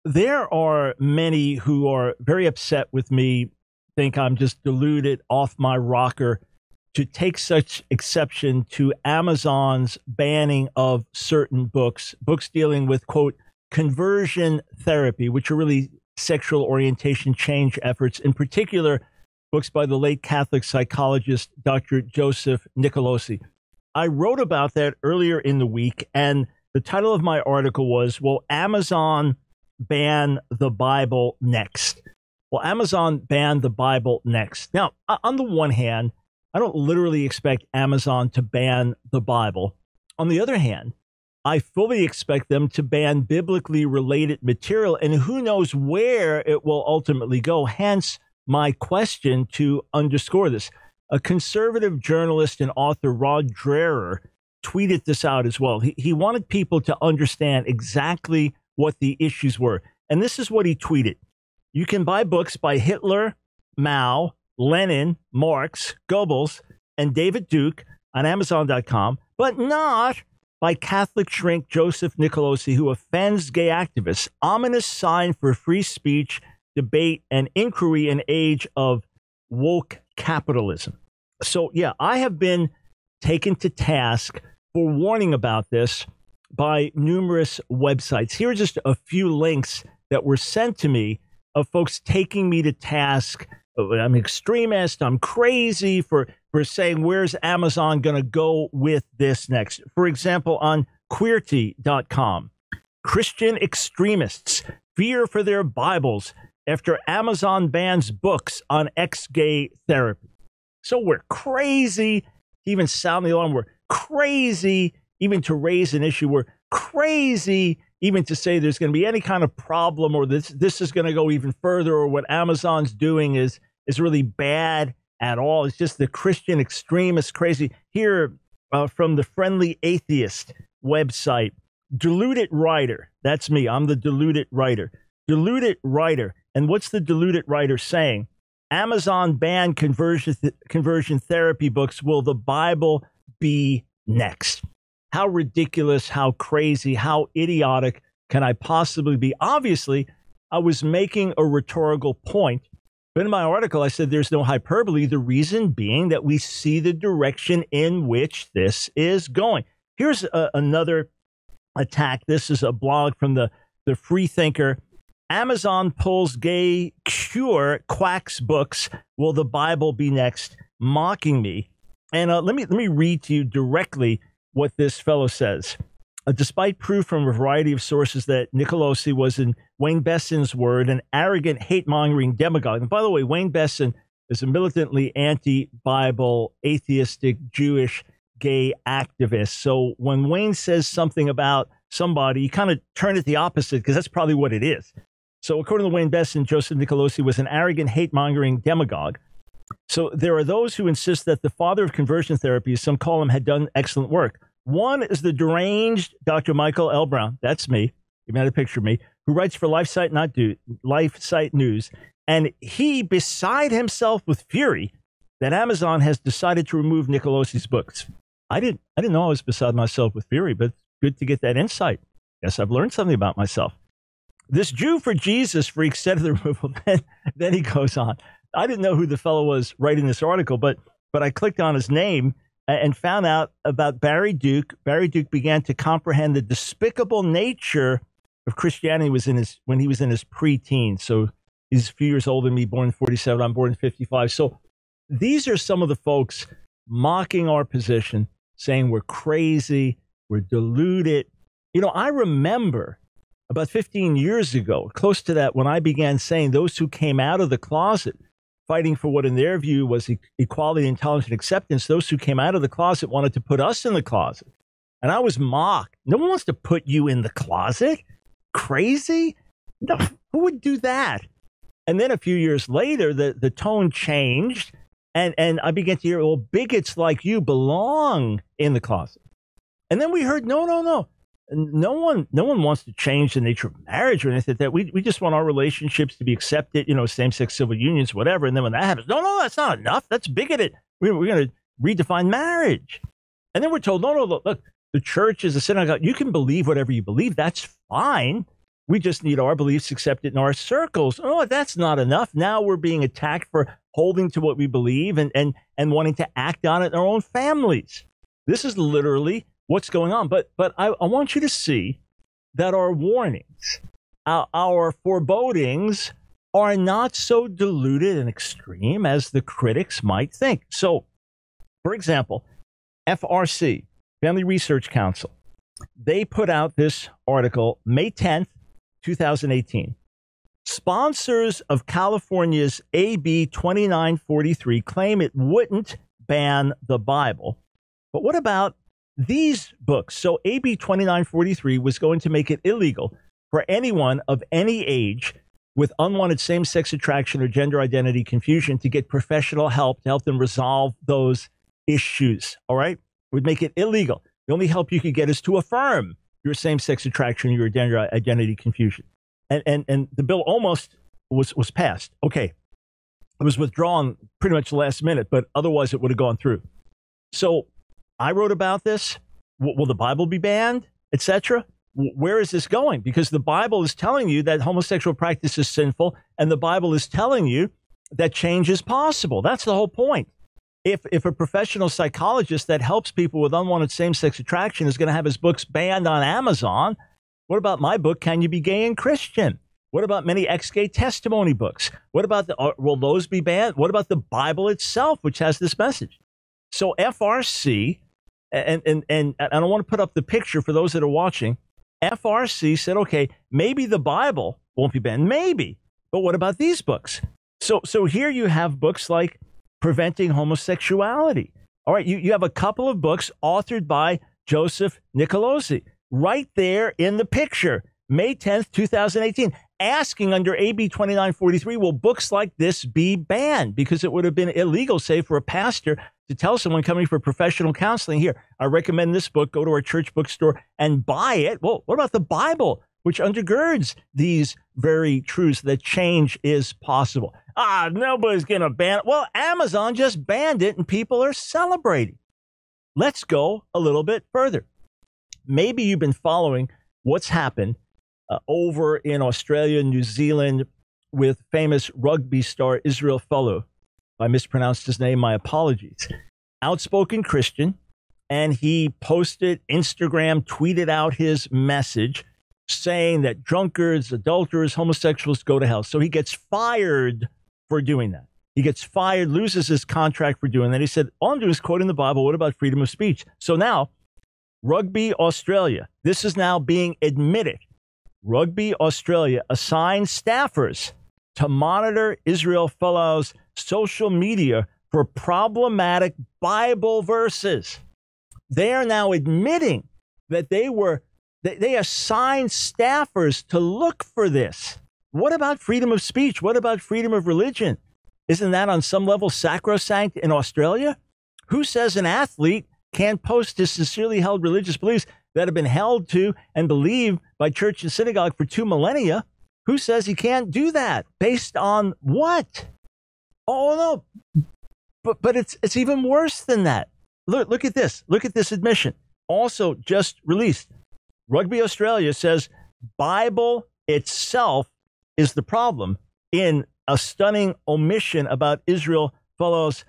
There are many who are very upset with me, think I'm just deluded off my rocker to take such exception to Amazon's banning of certain books dealing with, quote, conversion therapy, which are really sexual orientation change efforts, in particular, books by the late Catholic psychologist, Dr. Joseph Nicolosi. I wrote about that earlier in the week, and the title of my article was, Will Amazon ban the Bible next? Will Amazon ban the Bible next? Now, on the one hand, I don't literally expect Amazon to ban the Bible. On the other hand, I fully expect them to ban biblically related material, and who knows where it will ultimately go. Hence, my question to underscore this. A conservative journalist and author, Rod Dreher, tweeted this out as well. He wanted people to understand exactly what the issues were. And this is what he tweeted. You can buy books by Hitler, Mao, Lenin, Marx, Goebbels, and David Duke on Amazon.com, but not by Catholic shrink Joseph Nicolosi, who offends gay activists. Ominous sign for free speech, debate, and inquiry in age of woke capitalism. So, yeah, I have been taken to task for warning about this by numerous websites. Here are just a few links that were sent to me of folks taking me to task. I'm an extremist. I'm crazy for saying, where's Amazon going to go with this next? For example, on Queerty.com, Christian extremists fear for their Bibles after Amazon bans books on ex-gay therapy. So we're crazy to even sound the alarm. We're crazy even to raise an issue. We're crazy even to say there's going to be any kind of problem or this is going to go even further or what Amazon's doing is really bad at all. It's just the Christian extremist crazy. Here from the Friendly Atheist website, Deluded Writer. That's me. I'm the Deluded Writer. Deluded Writer. And what's the Deluded Writer saying? Amazon banned conversion therapy books. Will the Bible be next? How ridiculous, how crazy, how idiotic can I possibly be? Obviously, I was making a rhetorical point. But in my article, I said there's no hyperbole. The reason being that we see the direction in which this is going. Here's another attack. This is a blog from the Freethinker. Amazon pulls gay cure quacks books. Will the Bible be next? Mocking me. And let me read to you directly what this fellow says. Despite proof from a variety of sources that Nicolosi was, in Wayne Besson's word, an arrogant, hate-mongering demagogue. And by the way, Wayne Besson is a militantly anti-Bible, atheistic, Jewish, gay activist. So when Wayne says something about somebody, you kind of turn it the opposite because that's probably what it is. So according to Wayne Besson, Joseph Nicolosi was an arrogant, hate-mongering demagogue. So there are those who insist that the father of conversion therapy, as some call him, had done excellent work. One is the deranged Dr. Michael L. Brown. That's me. You had a picture of me, who writes for LifeSite News. And he, beside himself with fury, that Amazon has decided to remove Nicolosi's books. I didn't know I was beside myself with fury, but it's good to get that insight. Yes, I've learned something about myself. This Jew for Jesus freak said of the removal. Then he goes on. I didn't know who the fellow was writing this article, but I clicked on his name and found out about Barry Duke. Barry Duke began to comprehend the despicable nature of Christianity when he was in his preteens. So he's a few years older than me, born in 47. I'm born in 55. So these are some of the folks mocking our position, saying we're crazy, we're deluded. You know, I remember about 15 years ago, close to that, when I began saying those who came out of the closet fighting for what in their view was equality, intolerance, and acceptance, those who came out of the closet wanted to put us in the closet. And I was mocked. No one wants to put you in the closet. Crazy? No, who would do that? And then a few years later, the tone changed, and I began to hear, well, bigots like you belong in the closet. And then we heard, no. No one wants to change the nature of marriage or anything like that. We just want our relationships to be accepted, same-sex civil unions, whatever. And then when that happens, no, that's not enough. That's bigoted. We're going to redefine marriage. And then we're told, no, look, the church is a synagogue. You can believe whatever you believe. That's fine. We just need our beliefs accepted in our circles. Oh, that's not enough. Now we're being attacked for holding to what we believe and wanting to act on it in our own families. This is literally what's going on. But I want you to see that our warnings, our forebodings are not so diluted and extreme as the critics might think. So, for example, FRC, Family Research Council, they put out this article May 10th, 2018. Sponsors of California's AB 2943 claim it wouldn't ban the Bible. But what about these books? So AB 2943 was going to make it illegal for anyone of any age with unwanted same-sex attraction or gender identity confusion to get professional help to help them resolve those issues. All right? It would make it illegal. The only help you could get is to affirm your same-sex attraction or your gender identity confusion. And the bill almost was passed. Okay. It was withdrawn pretty much last minute, but otherwise it would have gone through. So I wrote about this. Will the Bible be banned, etc.? Where is this going? Because the Bible is telling you that homosexual practice is sinful, and the Bible is telling you that change is possible. That's the whole point. If a professional psychologist that helps people with unwanted same-sex attraction is going to have his books banned on Amazon, what about my book, Can You Be Gay and Christian? What about many ex-gay testimony books? What about will those be banned? What about the Bible itself, which has this message? So FRC, and I want to put up the picture for those that are watching. FRC said, okay, maybe the Bible won't be banned, maybe, but what about these books? So here you have books like Preventing Homosexuality. All right, you have a couple of books authored by Joseph Nicolosi right there in the picture, May 10th, 2018, asking under AB 2943, will books like this be banned? Because it would have been illegal, say, for a pastor to tell someone coming for professional counseling, here, I recommend this book, go to our church bookstore and buy it. Well, what about the Bible, which undergirds these very truths that change is possible? Nobody's going to ban it. Well, Amazon just banned it and people are celebrating. Let's go a little bit further. Maybe you've been following what's happened over in Australia, New Zealand, with famous rugby star Israel Folau. If I mispronounced his name, my apologies. Outspoken Christian, and he posted, Instagram, tweeted out his message saying that drunkards, adulterers, homosexuals go to hell. So he gets fired for doing that. He gets fired, loses his contract for doing that. He said, all I'm doing is quoting the Bible. What about freedom of speech? So now, Rugby Australia, this is now being admitted. Rugby Australia assigns staffers to monitor Israel Folau's social media for problematic Bible verses. They are now admitting that they assigned staffers to look for this. What about freedom of speech? What about freedom of religion? Isn't that on some level sacrosanct in Australia? Who says an athlete can't post his sincerely held religious beliefs that have been held to and believed by church and synagogue for 2 millennia? Who says he can't do that? Based on what? Oh, no. But it's even worse than that. Look at this. Look at this admission. Also just released. Rugby Australia says Bible itself is the problem in a stunning omission about Israel Folau's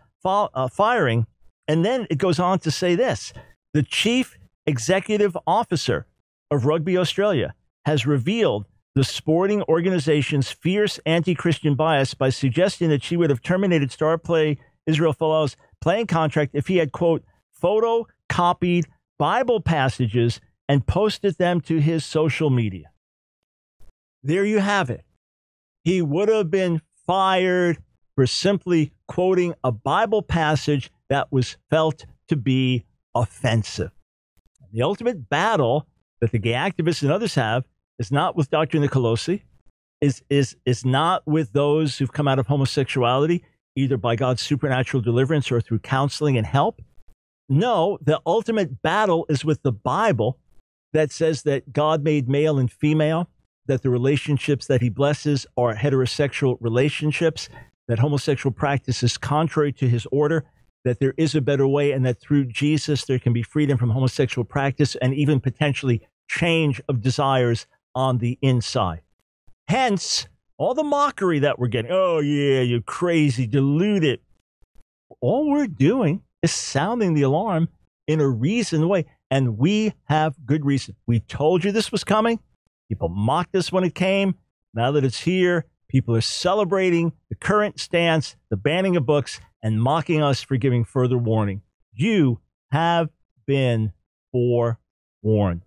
firing. And then it goes on to say this. The chief executive officer of Rugby Australia has revealed the sporting organization's fierce anti-Christian bias by suggesting that she would have terminated star play Israel Folau's playing contract if he had, quote, photocopied Bible passages and posted them to his social media. There you have it. He would have been fired for simply quoting a Bible passage that was felt to be offensive. The ultimate battle that the gay activists and others have is not with Dr. Nicolosi, is not with those who've come out of homosexuality, either by God's supernatural deliverance or through counseling and help. No, the ultimate battle is with the Bible that says that God made male and female, that the relationships that he blesses are heterosexual relationships, that homosexual practice is contrary to his order, that there is a better way, and that through Jesus there can be freedom from homosexual practice and even potentially change of desires on the inside. Hence, all the mockery that we're getting. Oh, yeah, you're crazy, deluded. All we're doing is sounding the alarm in a reasoned way. And we have good reason. We told you this was coming. People mocked us when it came. Now that it's here, people are celebrating the current stance, the banning of books, and mocking us for giving further warning. You have been forewarned.